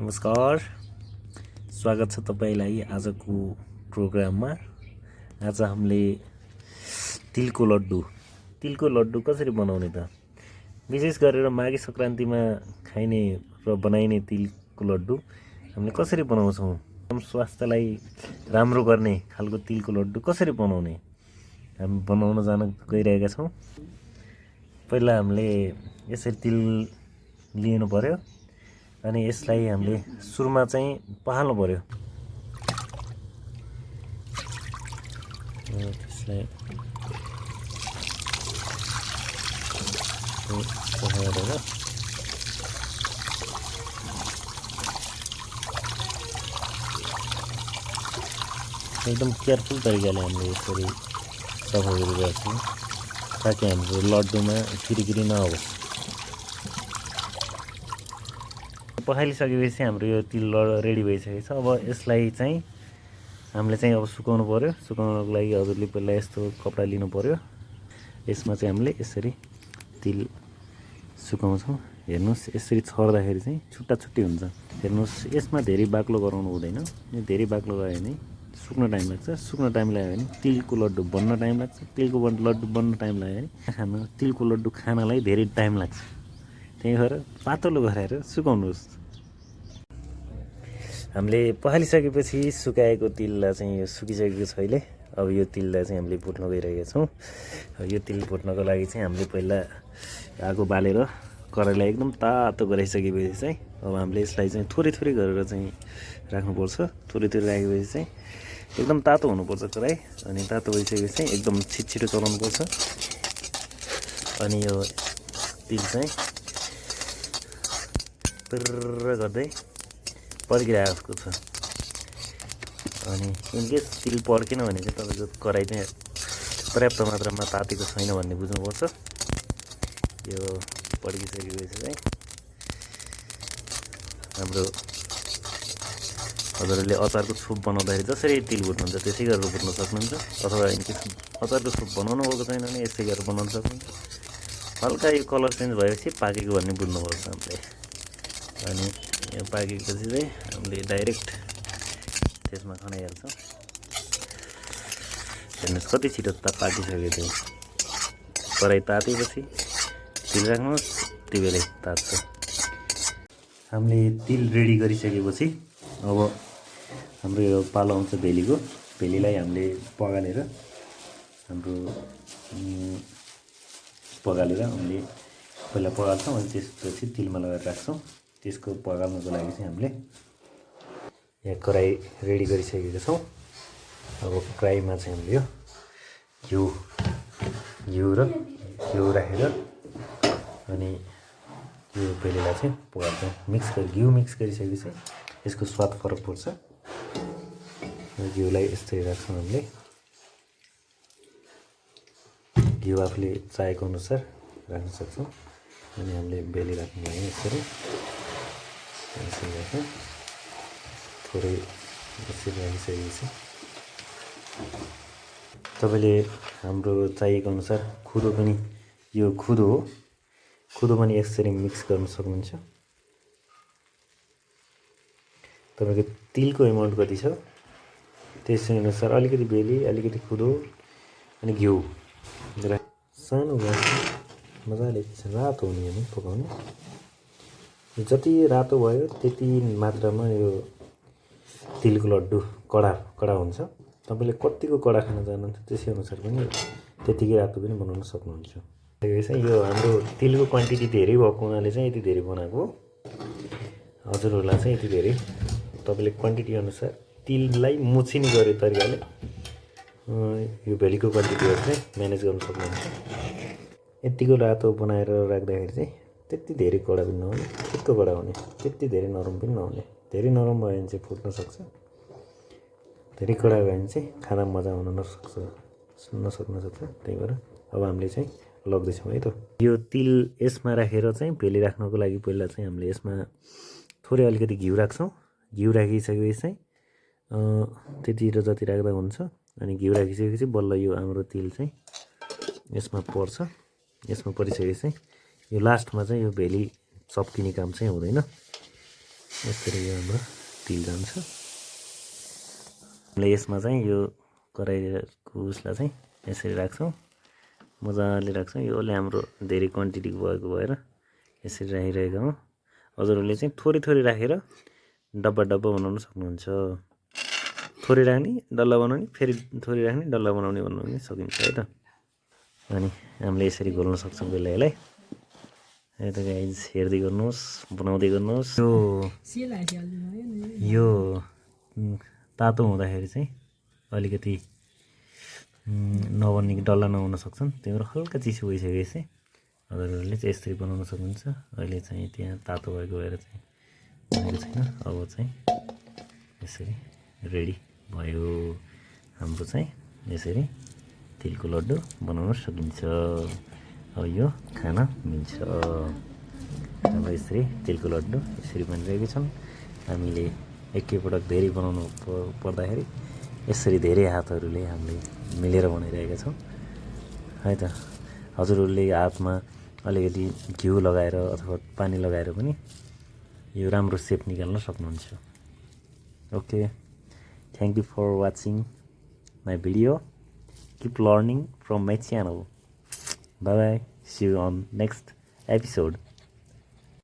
नमस्कार, स्वागत छ तपाईलाई आजको प्रोग्राममा। आज हामीले तिलको लड्डु कसरी बनाउने त? विशेष गरेर माघे सङ्क्रान्तिमा खाइने र बनाइने तिलको लड्डु हामीले कसरी बनाउँछौँ? स्वास्थ्यलाई राम्रो गर्ने खालको तिलको लड्डु कसरी बनाउने हामी बनाउन जान गइरहेका छौँ। पहिला हामीले यसरी तिल लिनु पर्यो अनि यसलाई हामीले सुरुमा चाहिँ पखाल्नु पर्यो। त्यसलाई पखालेर एकदम केयरफुल तरिकाले हामीले यसरी सफा गरिरहेका छौँ ताकि हाम्रो लड्डुमा किरिकिरी नहोस्। पखालिसकेपछि हाम्रो यो तिल रेडी भइसकेको छ। अब यसलाई चाहिँ हामीले चाहिँ अब सुकाउनु पर्यो। सुकाउनको लागि हजुरले पहिला यस्तो कपडा लिनु पर्यो। यसमा चाहिँ हामीले यसरी तिल सुकाउँछौँ। हेर्नुहोस्, यसरी छर्दाखेरि चाहिँ छुट्टा छुट्टी हुन्छ। हेर्नुहोस्, यसमा धेरै बाक्लो गराउनु हुँदैन। यो धेरै बाक्लो गयो भने सुक्न टाइम लाग्छ। सुक्न टाइम लाग्यो भने तिलको लड्डु बन्न टाइम लाग्छ। तिलको लड्डु बन्न टाइम लाग्यो भने तिलको लड्डु खानलाई धेरै टाइम लाग्छ। त्यही भएर पातलो गराएर सुकाउनुहोस्। हामीले पखालिसकेपछि सुकाएको तिललाई चाहिँ यो सुकिसकेको छ अहिले। अब यो तिललाई चाहिँ हामीले भुट्न गइरहेका छौँ। यो तिल भुट्नको लागि चाहिँ हामीले पहिला आगो बालेर कराईलाई एकदम तातो गराइसकेपछि चाहिँ अब हामीले यसलाई चाहिँ थोरै थोरै गरेर चाहिँ राख्नुपर्छ। थोरै थोरै राखेपछि चाहिँ एकदम तातो हुनुपर्छ कराई। अनि तातो भइसकेपछि चाहिँ एकदम छिटो चलाउनुपर्छ। अनि यो तिल चाहिँ पिर्र गर्दै पड्किरहेको छ। अनि इनकेस तिल पड्केन भने चाहिँ तपाईँको कराई चाहिँ पर्याप्त मात्रामा तातेको छैन भन्ने बुझ्नुपर्छ। यो पड्किसकेपछि चाहिँ हाम्रो हजुरहरूले अचारको सुप बनाउँदाखेरि जसरी तिल भुट्नुहुन्छ त्यसै गरेर भुट्न सक्नुहुन्छ। अथवा इनकेस अचारको सुप बनाउनु भएको छैन भने यसै गरेर बनाउन सक्नुहुन्छ। हल्का यो कलर चेन्ज भएपछि पाकेको भन्ने बुझ्नुपर्छ हामीले। अनि यो पाकेपछि चाहिँ हामीले डाइरेक्ट त्यसमा खनाइहाल्छौँ। हेर्नुहोस् कति छिटो पाकिसक्यो त्यो। कराई तातेपछि तिल राख्नुहोस्, त्यति बेलै तात्छ। हामीले तिल रेडी गरिसकेपछि अब हाम्रो यो पालो आउँछ भेलीको। भेलीलाई हामीले पगालेर हामीले पहिला पगाल्छौँ अनि त्यसपछि तिलमा लगाएर राख्छौँ। त्यसको पगाल्नको लागि चाहिँ हामीले यहाँ कराई रेडी गरिसकेका छौँ। अब कराईमा चाहिँ हामीले यो घिउ राखेर अनि यो भेलीलाई चाहिँ पगाल्छौँ। घिउ मिक्स गरिसकेपछि यसको स्वाद फरक पर्छ। घिउलाई यस्तै राख्छौँ हामीले। घिउ आफूले चाहेको अनुसार राख्न सक्छौँ। अनि हामीले भेली राख्नु लागि यसरी राख्छौँ। थोरै यसरी राखिसकेपछि तपाईँले हाम्रो चाहिएको अनुसार खुदो पनि, यो खुदो हो, खुदो पनि यसरी मिक्स गर्न सक्नुहुन्छ। तपाईँको तिलको एमाउन्ट कति छ त्यसै अनुसार अलिकति भेली, अलिकति खुदो अनि घिउ सानो ग्यास मजाले रातो हुने हो पकाउने। जति रातो भयो त्यति मात्रामा यो तिलको लड्डु कडा हुन्छ। तपाईँले कतिको कडा खान चाहनुहुन्छ त्यसै अनुसार पनि त्यतिकै रातो पनि बनाउन सक्नुहुन्छ। चाहिँ यो हाम्रो तिलको क्वान्टिटी धेरै भएको हुनाले चाहिँ यति धेरै बनाएको। हजुरहरूलाई चाहिँ यति धेरै तपाईँले क्वान्टिटी अनुसार तिललाई मुछिने गरे तरिकाले यो भेलीको क्वान्टिटीहरू चाहिँ म्यानेज गर्न सक्नुहुन्छ। यतिको रातो बनाएर राख्दाखेरि चाहिँ त्यति धेरै कडा पनि नहुने, ठिक्क कडा हुने, त्यति धेरै नरम पनि नहुने। धेरै नरम भयो भने चाहिँ फुट्न सक्छ। धेरै कडा भयो भने चाहिँ खाना मजा आउन नसक्न सक्छ। त्यही भएर अब हामीले चाहिँ लग्दैछौँ है त। यो तिल यसमा राखेर चाहिँ भेली राख्नको लागि पहिला चाहिँ हामीले यसमा थोरै अलिकति घिउ राख्छौँ। घिउ राखिसकेपछि चाहिँ त्यति र जति राख्दा हुन्छ। अनि घिउ राखिसकेपछि बल्ल यो हाम्रो तिल चाहिँ यसमा पर्छ। यसमा परिसकेपछि चाहिँ यो लास्टमा चाहिँ यो भेली चप्किने काम चाहिँ हुँदैन। यसरी यो हाम्रो तिल जान्छ। हामीले यसमा चाहिँ यो कराईको उसलाई चाहिँ यसरी राख्छौँ, मजाले राख्छौँ। यो अलि हाम्रो धेरै क्वान्टिटी भएको भएर यसरी राखिरहेको हौँ। हजुरहरूले चाहिँ थोरै थोरै राखेर डब्बा डब्बा बनाउन सक्नुहुन्छ। थोरै राख्ने डल्ला बनाउने, फेरि थोरै राख्ने डल्ला बनाउने भन्नु पनि सकिन्छ है त। अनि हामीले यसरी घोल्न सक्छौँ बेला यसलाई। है त गाइज, हेर्दै गर्नुहोस्, बनाउँदै गर्नुहोस्। यो तातो हुँदाखेरि चाहिँ अलिकति नबन्ने कि डल्ला नहुन सक्छन्, त्यही भएर हल्का चिसो भइसकेपछि हजुरहरूले चाहिँ यसरी बनाउन सक्नुहुन्छ। अहिले चाहिँ त्यहाँ तातो भएको भएर चाहिँ बनेको छैन। अब चाहिँ यसरी रेडी भयो हाम्रो चाहिँ यसरी तिलको लड्डु बनाउन सकिन्छ। अब यो खान मिल्छ। अब यसरी तिलको लड्डु यसरी बनिरहेको छन्। हामीले एकैपटक धेरै बनाउनु पर्दाखेरि यसरी धेरै हातहरूले हामीले मिलेर बनाइरहेका छौँ है त। हजुरहरूले हातमा अलिकति घिउ लगाएर अथवा पानी लगाएर पनि यो राम्रो सेप निकाल्न सक्नुहुन्छ। Okay, thank you for watching my video. Keep learning from my channel. Bye bye. See you on next episode.